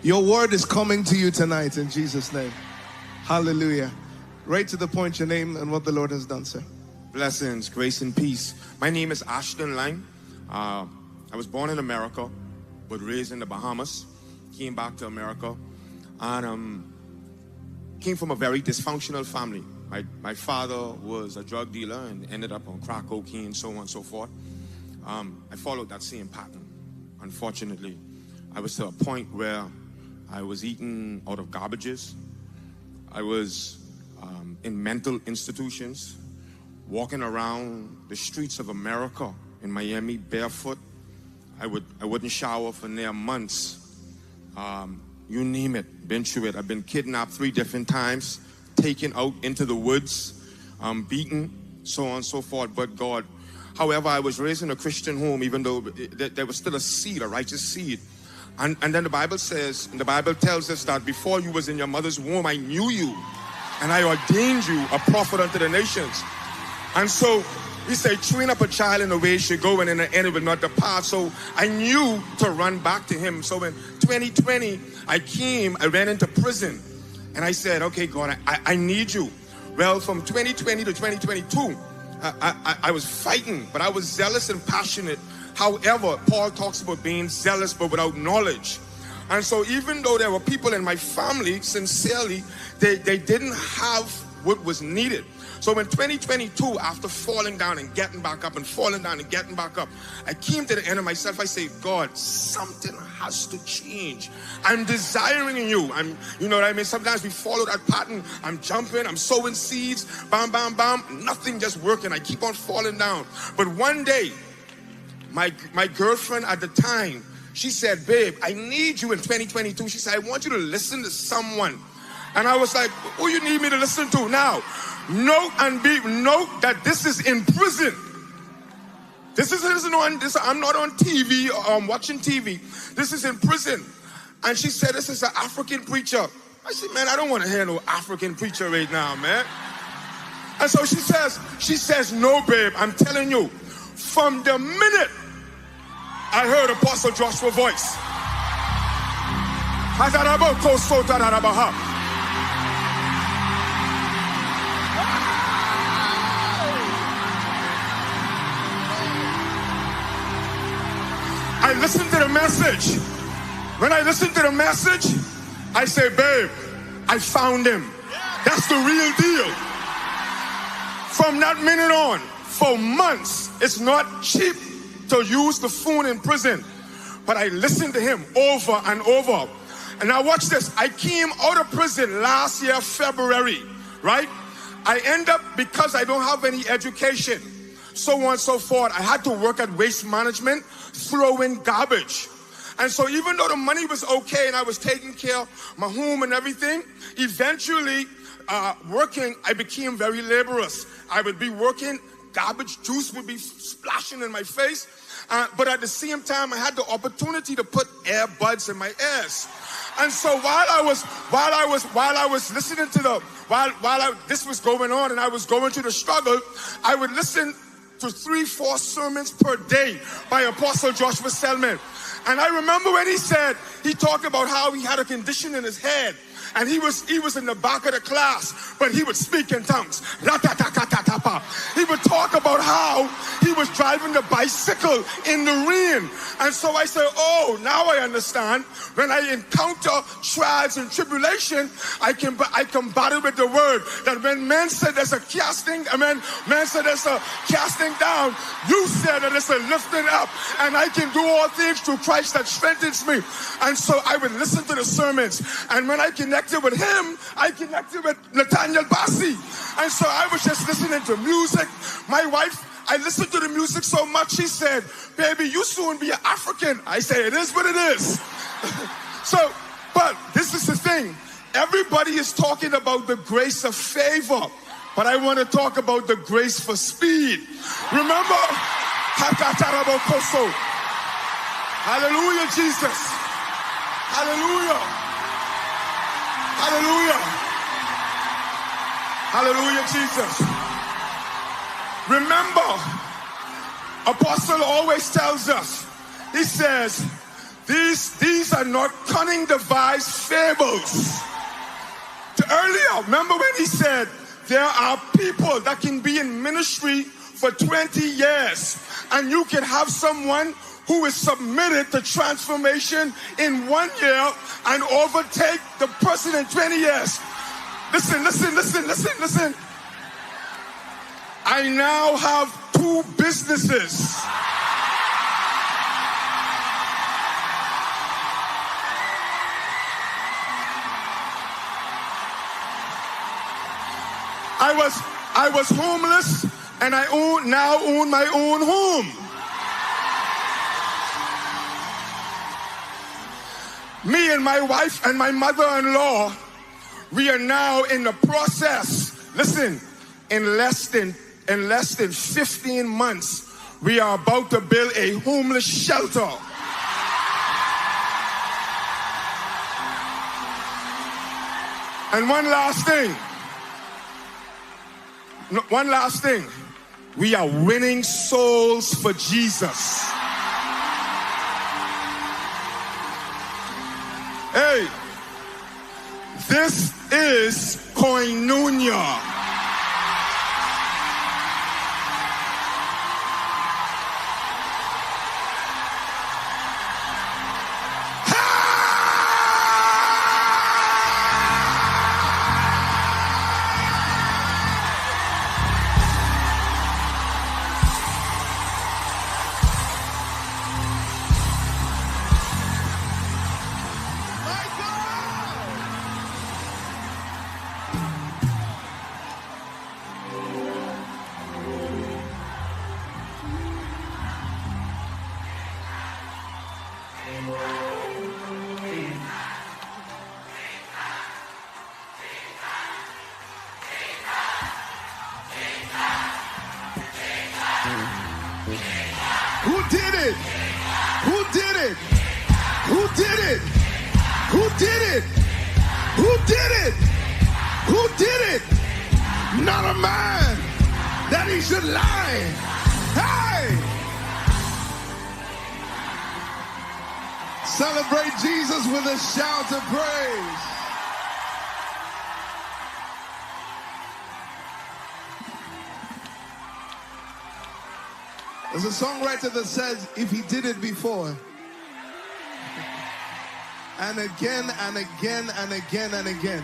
Your word is coming to you tonight in Jesus' name. Hallelujah. Right to the point, your name and what the Lord has done, sir. Blessings, grace and peace. My name is Ashton Lang. I was born in America, but raised in the Bahamas. Came back to America and came from a very dysfunctional family. My father was a drug dealer and ended up on crack cocaine, so on and so forth. I followed that same pattern. Unfortunately, I was to a point where I was eating out of garbages. I was in mental institutions, walking around the streets of America in Miami barefoot. I wouldn't shower for near months. You name it, been through it. I've been kidnapped 3 different times, taken out into the woods, beaten, so on and so forth, but God. However, I was raised in a Christian home, even though there was still a seed, a righteous seed. And then the Bible says, and the Bible tells us that before you was in your mother's womb, I knew you, and I ordained you a prophet unto the nations. And so he said, train up a child in the way he should go, and in the end it will not depart. So I knew to run back to him. So in 2020, I ran into prison, and I said, okay, God, I need you. Well, from 2020 to 2022, I was fighting, but I was zealous and passionate. However, Paul talks about being zealous but without knowledge. And so even though there were people in my family, sincerely, they didn't have what was needed. So in 2022, after falling down and getting back up and falling down and getting back up, I came to the end of myself. I say, God, something has to change. I'm desiring you. You know what I mean? Sometimes we follow that pattern. I'm jumping, I'm sowing seeds, bam, bam, bam. Nothing just working. I keep on falling down. But one day, my girlfriend at the time, she said, babe, I need you in 2022. She said, I want you to listen to someone. And I was like, who you need me to listen to now? Note that this is in prison. This isn't on this. I'm not on TV or I'm watching TV. This is in prison. And she said, this is an African preacher. I said, man, I don't want to hear no African preacher right now, man. And so she says, no, babe, I'm telling you, from the minute I heard Apostle Joshua's voice, I listened to the message. When I listened to the message, I say, babe, I found him. That's the real deal. From that minute on, for months, it's not cheap to use the phone in prison. But I listened to him over and over. And now watch this. I came out of prison last year, February, right? I end up, because I don't have any education, so on and so forth, I had to work at waste management, throwing garbage. And so even though the money was okay and I was taking care of my home and everything, eventually working, I became very laborious. I would be working, garbage juice would be splashing in my face. But at the same time, I had the opportunity to put earbuds in my ears. And so while I was listening to this was going on and I was going through the struggle, I would listen to 3-4 sermons per day by Apostle Joshua Selman. And I remember when he talked about how he had a condition in his head. And he was in the back of the class, but he would speak in tongues. He would talk about how he was driving the bicycle in the rain. And so I said, oh, now I understand. When I encounter trials and tribulation, I combat it with the word. That when men said there's a casting, men said there's a casting down, you said that it's a lifting up. And I can do all things through Christ that strengthens me. And so I would listen to the sermons. And when I connected with him, I connected with Nathaniel Bassi. And so I was just listening to music. My wife, I listened to the music so much, she said, baby, you soon be an African. I say, it is what it is. So, but this is the thing. Everybody is talking about the grace of favor, but I want to talk about the grace for speed. Remember? Hallelujah, Jesus. Hallelujah. Hallelujah. Hallelujah, Jesus. Remember, Apostle always tells us, he says, These are not cunning devised fables. Earlier, remember when he said there are people that can be in ministry for 20 years and you can have someone who is submitted to transformation in 1 year and overtake the person in 20 years. Listen. I now have 2 businesses. I was homeless and I now own my own home. Me and my wife and my mother-in-law, we are now in the process. Listen, in less than 15 months, we are about to build a homeless shelter. And one last thing. We are winning souls for Jesus. Hey, this is koinonia. Who did it? Who did it? Who did it? Who did it? Who did it? Who did it? Not a man that he should lie. Hey! Celebrate Jesus with a shout of praise. There's a songwriter that says, if he did it before, and again and again and again and again,